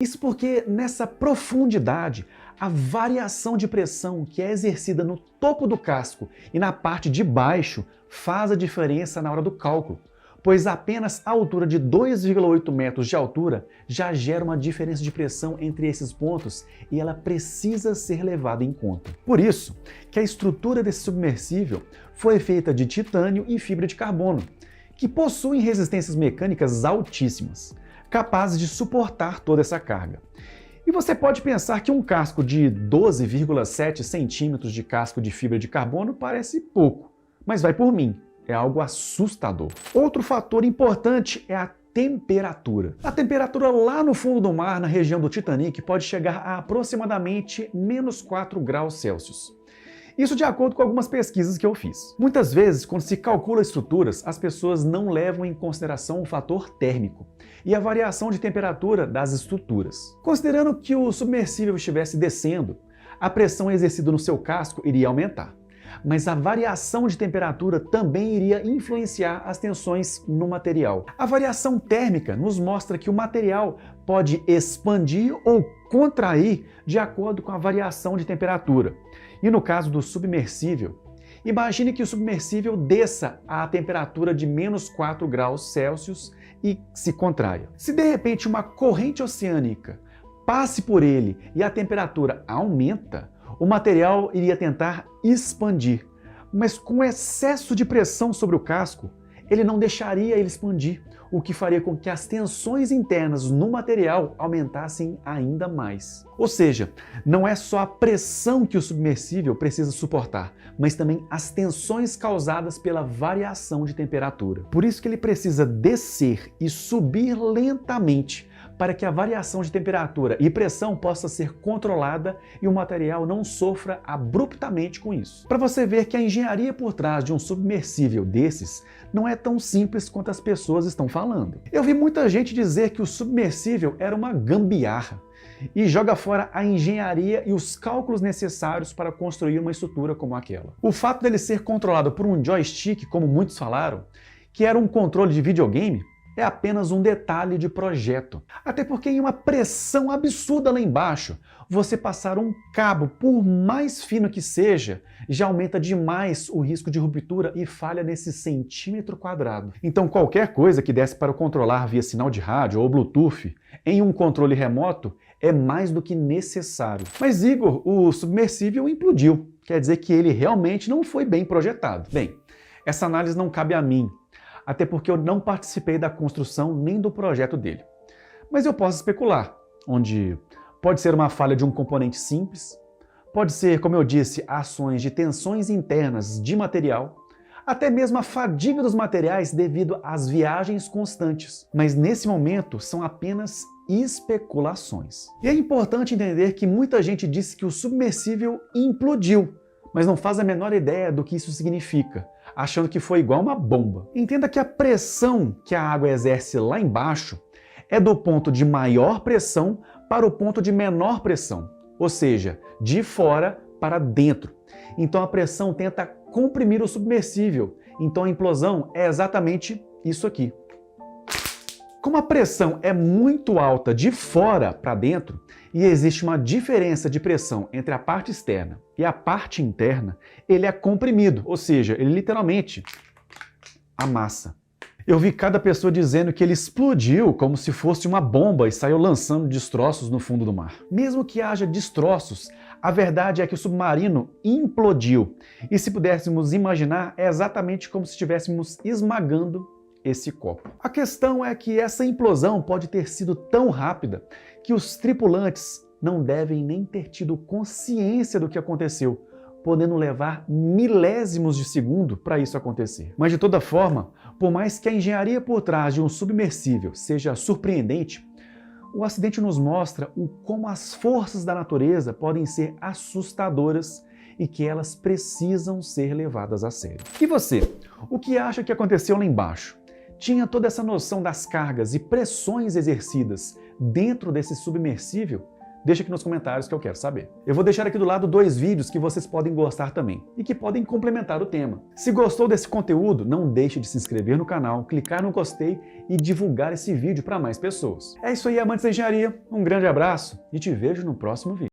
Isso porque nessa profundidade, a variação de pressão que é exercida no topo do casco e na parte de baixo faz a diferença na hora do cálculo, pois apenas a altura de 2,8 metros de altura já gera uma diferença de pressão entre esses pontos e ela precisa ser levada em conta. Por isso que a estrutura desse submersível foi feita de titânio e fibra de carbono, que possuem resistências mecânicas altíssimas, capazes de suportar toda essa carga. E você pode pensar que um casco de 12,7 centímetros de casco de fibra de carbono parece pouco, mas vai por mim, é algo assustador. Outro fator importante é a temperatura. A temperatura lá no fundo do mar, na região do Titanic, pode chegar a aproximadamente menos 4 graus Celsius. Isso de acordo com algumas pesquisas que eu fiz. Muitas vezes, quando se calcula estruturas, as pessoas não levam em consideração o fator térmico e a variação de temperatura das estruturas. Considerando que o submersível estivesse descendo, a pressão exercida no seu casco iria aumentar. Mas a variação de temperatura também iria influenciar as tensões no material. A variação térmica nos mostra que o material pode expandir ou contrair de acordo com a variação de temperatura. E no caso do submersível, imagine que o submersível desça à temperatura de menos 4 graus Celsius e se contraia. Se de repente uma corrente oceânica passe por ele e a temperatura aumenta, o material iria tentar expandir, mas com excesso de pressão sobre o casco, ele não deixaria ele expandir, o que faria com que as tensões internas no material aumentassem ainda mais. Ou seja, não é só a pressão que o submersível precisa suportar, mas também as tensões causadas pela variação de temperatura. Por isso que ele precisa descer e subir lentamente, para que a variação de temperatura e pressão possa ser controlada e o material não sofra abruptamente com isso. Para você ver que a engenharia por trás de um submersível desses não é tão simples quanto as pessoas estão falando. Eu vi muita gente dizer que o submersível era uma gambiarra e joga fora a engenharia e os cálculos necessários para construir uma estrutura como aquela. O fato dele ser controlado por um joystick, como muitos falaram, que era um controle de videogame, é apenas um detalhe de projeto. Até porque em uma pressão absurda lá embaixo, você passar um cabo, por mais fino que seja, já aumenta demais o risco de ruptura e falha nesse centímetro quadrado. Então qualquer coisa que desse para controlar via sinal de rádio ou Bluetooth em um controle remoto é mais do que necessário. Mas Igor, o submersível implodiu. Quer dizer que ele realmente não foi bem projetado. Bem, essa análise não cabe a mim, até porque eu não participei da construção nem do projeto dele. Mas eu posso especular, onde pode ser uma falha de um componente simples, pode ser, como eu disse, ações de tensões internas de material, até mesmo a fadiga dos materiais devido às viagens constantes. Mas nesse momento são apenas especulações. E é importante entender que muita gente disse que o submersível implodiu, mas não faz a menor ideia do que isso significa, achando que foi igual uma bomba. Entenda que a pressão que a água exerce lá embaixo é do ponto de maior pressão para o ponto de menor pressão, ou seja, de fora para dentro. Então a pressão tenta comprimir o submersível, então a implosão é exatamente isso aqui. Como a pressão é muito alta de fora para dentro e existe uma diferença de pressão entre a parte externa e a parte interna, ele é comprimido, ou seja, ele literalmente amassa. Eu vi cada pessoa dizendo que ele explodiu como se fosse uma bomba e saiu lançando destroços no fundo do mar. Mesmo que haja destroços, a verdade é que o submarino implodiu. E se pudéssemos imaginar, é exatamente como se estivéssemos esmagando esse copo. A questão é que essa implosão pode ter sido tão rápida que os tripulantes não devem nem ter tido consciência do que aconteceu, podendo levar milésimos de segundo para isso acontecer. Mas de toda forma, por mais que a engenharia por trás de um submersível seja surpreendente, o acidente nos mostra como as forças da natureza podem ser assustadoras e que elas precisam ser levadas a sério. E você? O que acha que aconteceu lá embaixo? Tinha toda essa noção das cargas e pressões exercidas dentro desse submersível? Deixa aqui nos comentários que eu quero saber. Eu vou deixar aqui do lado 2 vídeos que vocês podem gostar também e que podem complementar o tema. Se gostou desse conteúdo, não deixe de se inscrever no canal, clicar no gostei e divulgar esse vídeo para mais pessoas. É isso aí, amantes da engenharia. Um grande abraço e te vejo no próximo vídeo.